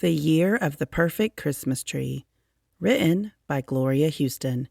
The Year of the Perfect Christmas Tree, written by Gloria Houston.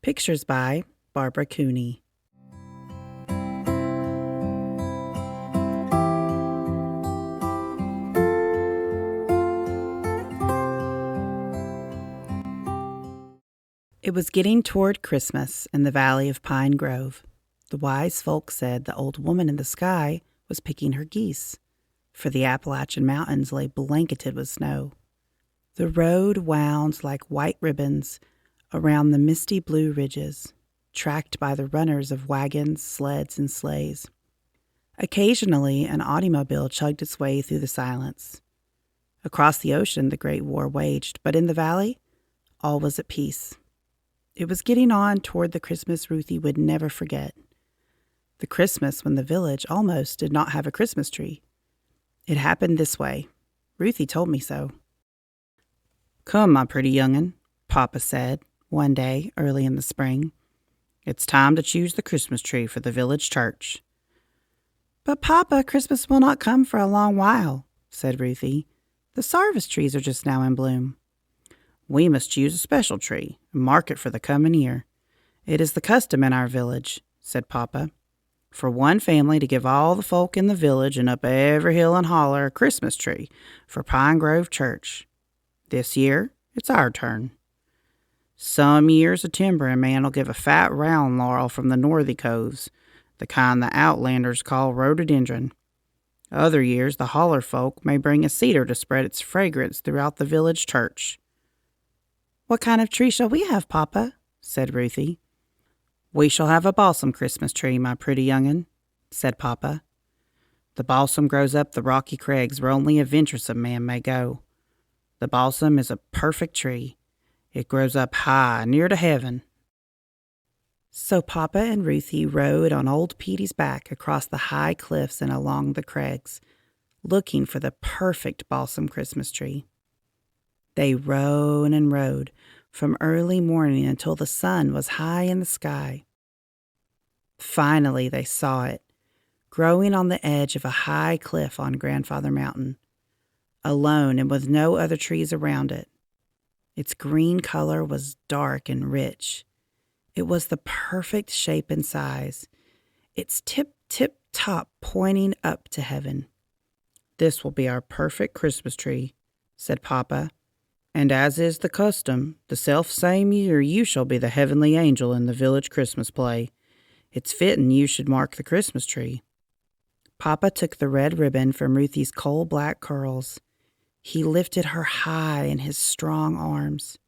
Pictures by Barbara Cooney. It was getting toward Christmas in the valley of Pine Grove. The wise folk said the old woman in the sky was picking her geese, for the Appalachian mountains lay blanketed with snow. The road wound like white ribbons around the misty blue ridges, tracked by the runners of wagons, sleds, and sleighs. Occasionally, an automobile chugged its way through the silence. Across the ocean, the great war waged, but in the valley, all was at peace. It was getting on toward the Christmas Ruthie would never forget. The Christmas when the village almost did not have a Christmas tree. It happened this way. Ruthie told me so. "Come, my pretty young'un," Papa said one day early in the spring. "It's time to choose the Christmas tree for the village church." "But Papa, Christmas will not come for a long while," said Ruthie. "The sarvice trees are just now in bloom." "We must choose a special tree and mark it for the coming year. It is the custom in our village," said Papa, "for one family to give all the folk in the village and up every hill and holler a Christmas tree for Pine Grove Church. This year, it's our turn. Some years a timbering man will give a fat round laurel from the northy coves, the kind the outlanders call rhododendron. Other years, the holler folk may bring a cedar to spread its fragrance throughout the village church." "What kind of tree shall we have, Papa?" said Ruthie. "We shall have a balsam Christmas tree, my pretty young'un," said Papa. "The balsam grows up the rocky crags where only a venturesome man may go. The balsam is a perfect tree. It grows up high, near to heaven." So Papa and Ruthie rode on old Petey's back across the high cliffs and along the crags, looking for the perfect balsam Christmas tree. They rode and rode from early morning until the sun was high in the sky. Finally, they saw it, growing on the edge of a high cliff on Grandfather Mountain, alone and with no other trees around it. Its green color was dark and rich. It was the perfect shape and size, its tip top pointing up to heaven. "This will be our perfect Christmas tree," said Papa. "And as is the custom, the self-same year you shall be the heavenly angel in the village Christmas play. It's fitting you should mark the Christmas tree." Papa took the red ribbon from Ruthie's coal-black curls. He lifted her high in his strong arms.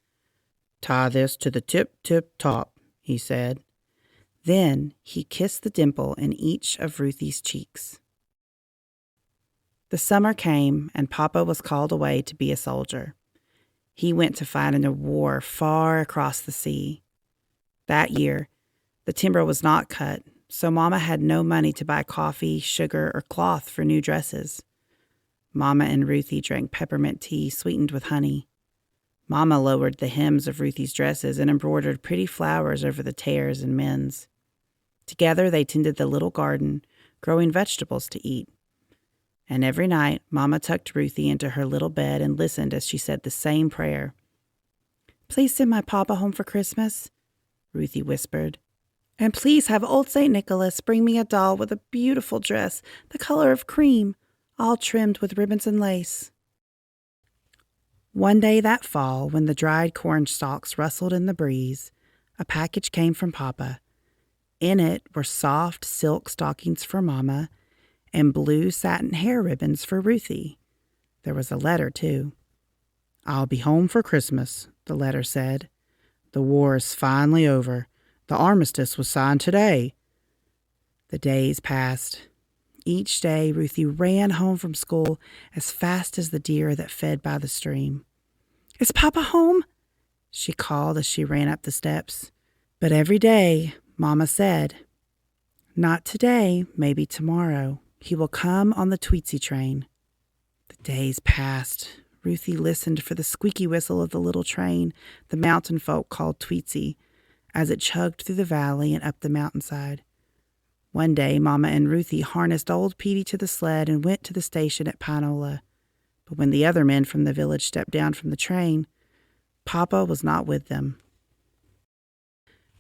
"Tie this to the tip top," he said. Then he kissed the dimple in each of Ruthie's cheeks. The summer came, and Papa was called away to be a soldier. He went to fight in a war far across the sea. That year, the timber was not cut, so Mama had no money to buy coffee, sugar, or cloth for new dresses. Mama and Ruthie drank peppermint tea sweetened with honey. Mama lowered the hems of Ruthie's dresses and embroidered pretty flowers over the tears and mends. Together they tended the little garden, growing vegetables to eat. And every night, Mama tucked Ruthie into her little bed and listened as she said the same prayer. "Please send my Papa home for Christmas," Ruthie whispered. "And please have old St. Nicholas bring me a doll with a beautiful dress, the color of cream, all trimmed with ribbons and lace." One day that fall, when the dried corn stalks rustled in the breeze, a package came from Papa. In it were soft silk stockings for Mama and blue satin hair ribbons for Ruthie. There was a letter, too. "I'll be home for Christmas," the letter said. "The war is finally over. The armistice was signed today." The days passed. Each day, Ruthie ran home from school as fast as the deer that fed by the stream. "Is Papa home?" she called as she ran up the steps. But every day, Mama said, "Not today, maybe tomorrow. He will come on the Tweetsie train." The days passed. Ruthie listened for the squeaky whistle of the little train the mountain folk called Tweetsie as it chugged through the valley and up the mountainside. One day, Mama and Ruthie harnessed old Petey to the sled and went to the station at Pinola. But when the other men from the village stepped down from the train, Papa was not with them.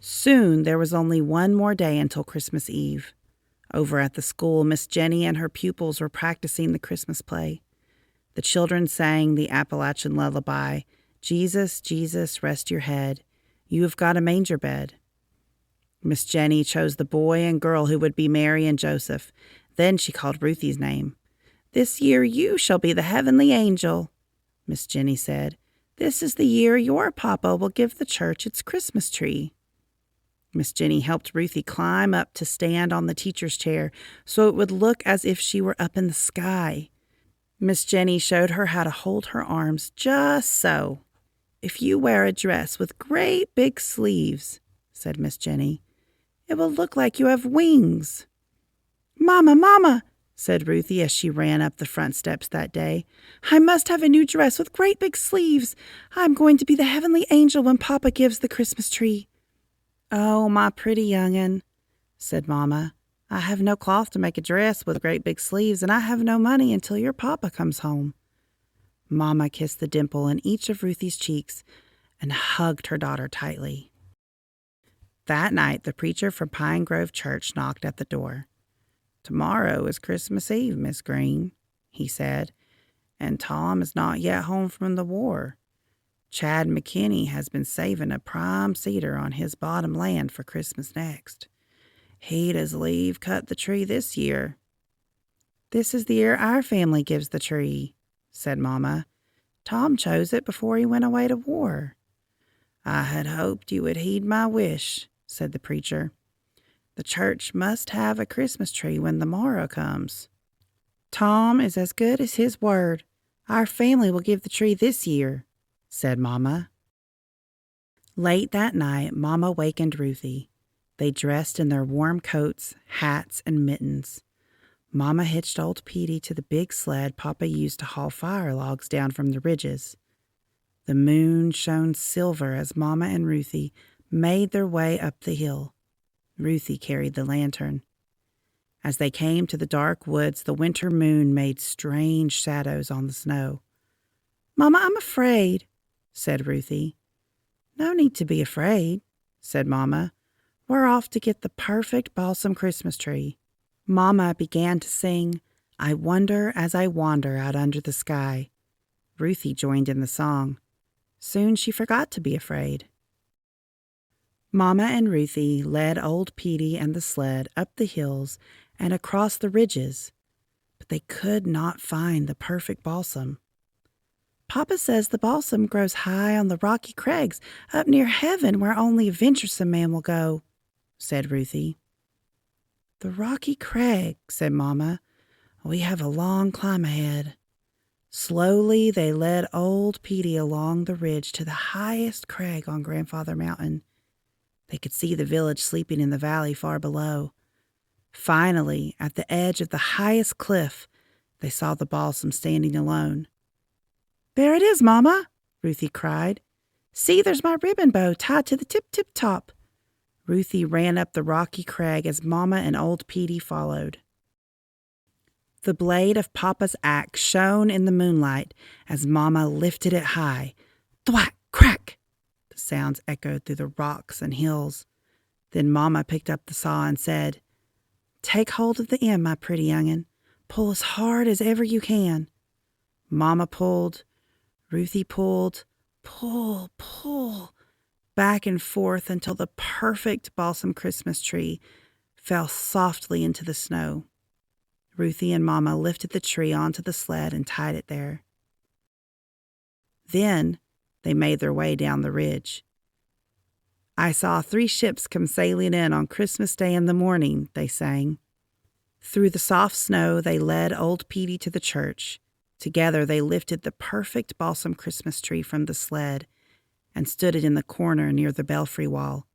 Soon there was only one more day until Christmas Eve. Over at the school, Miss Jenny and her pupils were practicing the Christmas play. The children sang the Appalachian lullaby, "Jesus, Jesus, rest your head. You have got a manger bed." Miss Jenny chose the boy and girl who would be Mary and Joseph. Then she called Ruthie's name. "This year you shall be the heavenly angel," Miss Jenny said. "This is the year your papa will give the church its Christmas tree." Miss Jenny helped Ruthie climb up to stand on the teacher's chair so it would look as if she were up in the sky. Miss Jenny showed her how to hold her arms just so. "If you wear a dress with great big sleeves," said Miss Jenny, "it will look like you have wings." "Mama, Mama," said Ruthie as she ran up the front steps that day, "I must have a new dress with great big sleeves. I'm going to be the heavenly angel when Papa gives the Christmas tree." "Oh, my pretty young'un," said Mama, "I have no cloth to make a dress with great big sleeves, and I have no money until your papa comes home." Mama kissed the dimple in each of Ruthie's cheeks and hugged her daughter tightly. That night, the preacher from Pine Grove Church knocked at the door. "Tomorrow is Christmas Eve, Miss Green," he said, "and Tom is not yet home from the war. Chad McKinney has been saving a prime cedar on his bottom land for Christmas next. He'd as lieve cut the tree this year." "This is the year our family gives the tree," said Mama. "Tom chose it before he went away to war." "I had hoped you would heed my wish," said the preacher. "The church must have a Christmas tree when the morrow comes." "Tom is as good as his word. Our family will give the tree this year," said Mama. Late that night, Mama wakened Ruthie. They dressed in their warm coats, hats, and mittens. Mama hitched old Petey to the big sled Papa used to haul fire logs down from the ridges. The moon shone silver as Mama and Ruthie made their way up the hill. Ruthie carried the lantern. As they came to the dark woods, the winter moon made strange shadows on the snow. "Mama, I'm afraid," said Ruthie. "No need to be afraid," said Mama. "We're off to get the perfect balsam Christmas tree." Mama began to sing, "I wonder as I wander out under the sky." Ruthie joined in the song. Soon she forgot to be afraid. Mama and Ruthie led old Petey and the sled up the hills and across the ridges, but they could not find the perfect balsam. "Papa says the balsam grows high on the rocky crags up near heaven where only a venturesome man will go," said Ruthie. "The rocky crag," said Mama. "We have a long climb ahead." Slowly they led old Petey along the ridge to the highest crag on Grandfather Mountain. They could see the village sleeping in the valley far below. Finally, at the edge of the highest cliff, they saw the balsam standing alone. "There it is, Mama," Ruthie cried. "See, there's my ribbon bow tied to the tip-tip-top." Ruthie ran up the rocky crag as Mama and old Petey followed. The blade of Papa's axe shone in the moonlight as Mama lifted it high. Thwack, crack! The sounds echoed through the rocks and hills. Then Mama picked up the saw and said, "Take hold of the end, my pretty young'un. Pull as hard as ever you can." Mama pulled. Ruthie pulled. Pull, pull. Back and forth until the perfect balsam Christmas tree fell softly into the snow. Ruthie and Mama lifted the tree onto the sled and tied it there. Then they made their way down the ridge. "I saw 3 ships come sailing in on Christmas Day in the morning," they sang. Through the soft snow, they led old Petey to the church. Together they lifted the perfect balsam Christmas tree from the sled and stood it in the corner near the belfry wall.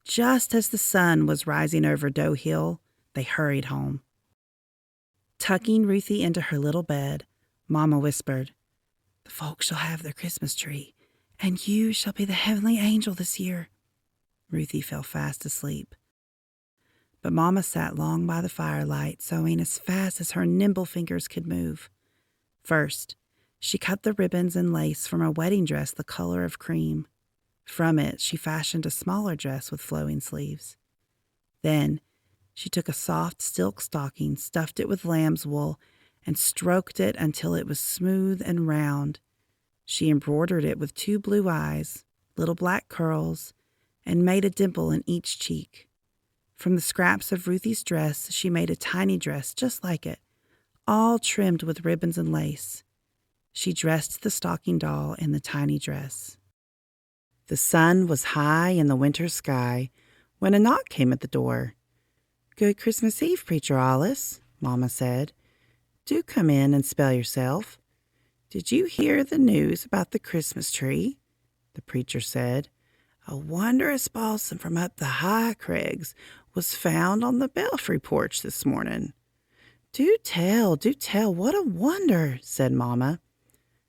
Just as the sun was rising over Doe Hill, they hurried home. Tucking Ruthie into her little bed, Mama whispered, "The folks shall have their Christmas tree, and you shall be the heavenly angel this year." Ruthie fell fast asleep. But Mama sat long by the firelight, sewing as fast as her nimble fingers could move. First, She cut the ribbons and lace from a wedding dress the color of cream. From it, she fashioned a smaller dress with flowing sleeves. Then she took a soft silk stocking, stuffed it with lamb's wool, and stroked it until it was smooth and round. She embroidered it with 2 blue eyes, little black curls, and made a dimple in each cheek. From the scraps of Ruthie's dress, she made a tiny dress just like it, all trimmed with ribbons and lace. She dressed the stocking doll in the tiny dress. The sun was high in the winter sky when a knock came at the door. "Good Christmas Eve, Preacher Alice," Mama said. "Do come in and spell yourself." "Did you hear the news about the Christmas tree?" the preacher said. "A wondrous balsam from up the high crags was found on the belfry porch this morning." Do tell, what a wonder," said Mama.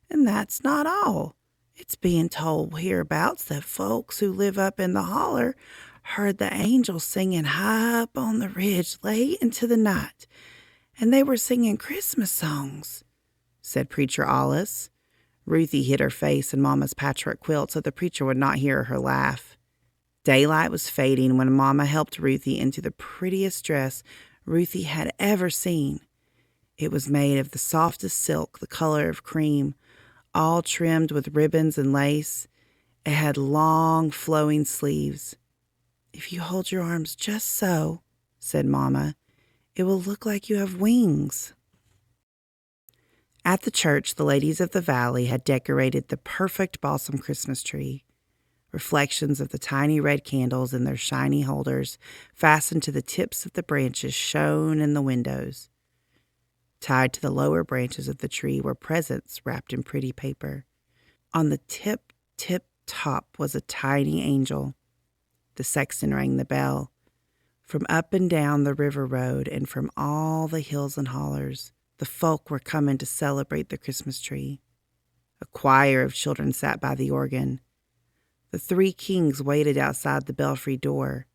"And that's not all. It's being told hereabouts that folks who live up in the holler heard the angels singing high up on the ridge late into the night, and they were singing Christmas songs," said Preacher Alice. Ruthie hid her face in Mama's patchwork quilt so the preacher would not hear her laugh. Daylight was fading when Mama helped Ruthie into the prettiest dress Ruthie had ever seen. It was made of the softest silk, the color of cream, all trimmed with ribbons and lace. It had long, flowing sleeves. "If you hold your arms just so," said Mama, "it will look like you have wings." At the church, the ladies of the valley had decorated the perfect balsam Christmas tree. Reflections of the tiny red candles in their shiny holders fastened to the tips of the branches shone in the windows. Tied to the lower branches of the tree were presents wrapped in pretty paper. On the tip top was a tiny angel. The sexton rang the bell. From up and down the river road and from all the hills and hollers, the folk were coming to celebrate the Christmas tree. A choir of children sat by the organ. The 3 kings waited outside the belfry door.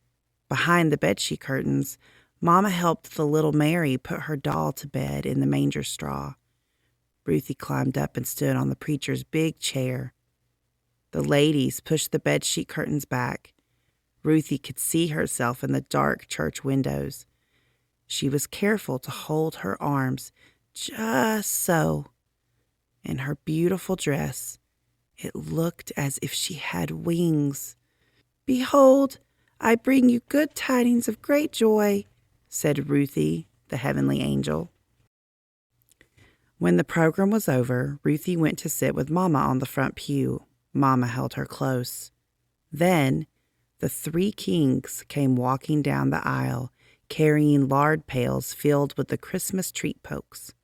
Behind the bedsheet curtains, Mama helped the little Mary put her doll to bed in the manger straw. Ruthie climbed up and stood on the preacher's big chair. The ladies pushed the bedsheet curtains back. Ruthie could see herself in the dark church windows. She was careful to hold her arms just so. In her beautiful dress, it looked as if she had wings. "Behold, I bring you good tidings of great joy," said Ruthie, the heavenly angel. When the program was over, Ruthie went to sit with Mama on the front pew. Mama held her close. Then the 3 kings came walking down the aisle, carrying lard pails filled with the Christmas treat pokes.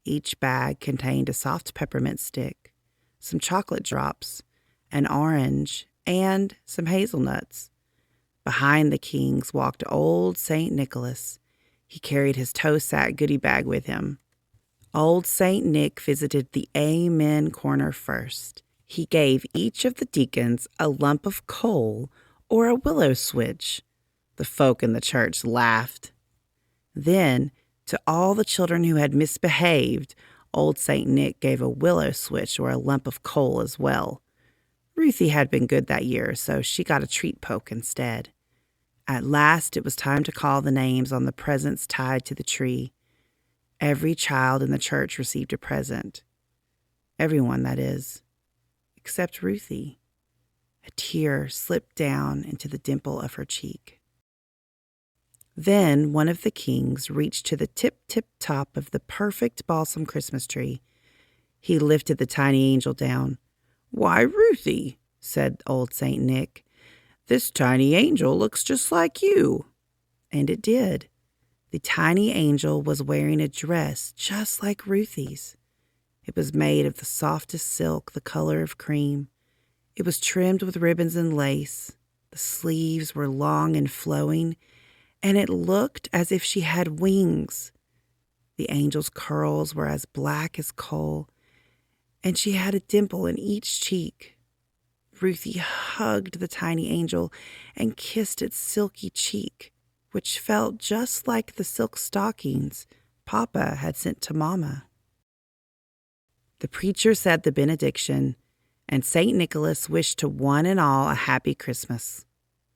Each bag contained a soft peppermint stick, some chocolate drops, an orange, and some hazelnuts. Behind the kings walked old St. Nicholas. He carried his toe sack goodie bag with him. Old St. Nick visited the Amen corner first. He gave each of the deacons a lump of coal or a willow switch. The folk in the church laughed. Then, to all the children who had misbehaved, old St. Nick gave a willow switch or a lump of coal as well. Ruthie had been good that year, so she got a treat poke instead. At last, it was time to call the names on the presents tied to the tree. Every child in the church received a present. Everyone, that is, except Ruthie. A tear slipped down into the dimple of her cheek. Then one of the kings reached to the tip top of the perfect balsam Christmas tree. He lifted the tiny angel down. "Why, Ruthie," said old St. Nick, "this tiny angel looks just like you." And it did. The tiny angel was wearing a dress just like Ruthie's. It was made of the softest silk, the color of cream. It was trimmed with ribbons and lace. The sleeves were long and flowing, and it looked as if she had wings. The angel's curls were as black as coal, and she had a dimple in each cheek. Ruthie hugged the tiny angel and kissed its silky cheek, which felt just like the silk stockings Papa had sent to Mama. The preacher said the benediction, and St. Nicholas wished to one and all a happy Christmas.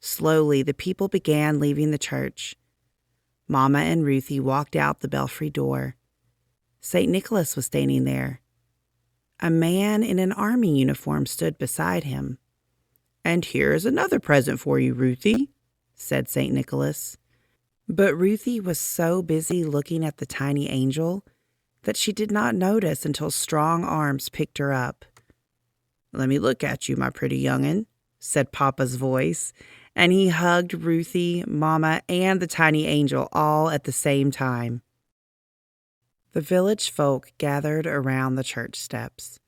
Slowly, the people began leaving the church. Mama and Ruthie walked out the belfry door. St. Nicholas was standing there. A man in an army uniform stood beside him. "And here is another present for you, Ruthie," said St. Nicholas. But Ruthie was so busy looking at the tiny angel that she did not notice until strong arms picked her up. "Let me look at you, my pretty young'un," said Papa's voice, and he hugged Ruthie, Mama, and the tiny angel all at the same time. The village folk gathered around the church steps.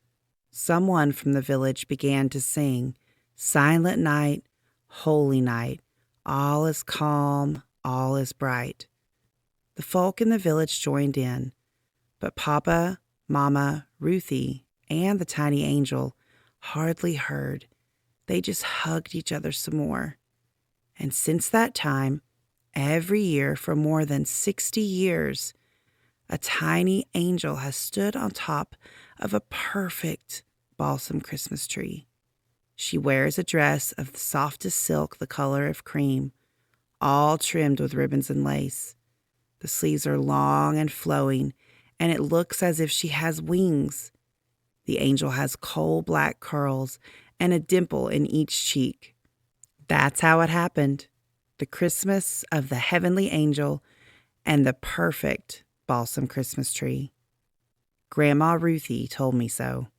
Someone from the village began to sing, "Silent night, holy night, all is calm, all is bright." The folk in the village joined in, but Papa, Mama, Ruthie, and the tiny angel hardly heard. They just hugged each other some more. And since that time, every year for more than 60 years, a tiny angel has stood on top of a perfect balsam Christmas tree. She wears a dress of the softest silk the color of cream, all trimmed with ribbons and lace. The sleeves are long and flowing, and it looks as if she has wings. The angel has coal-black curls and a dimple in each cheek. That's how it happened. The Christmas of the heavenly angel and the perfect balsam Christmas tree. Grandma Ruthie told me so.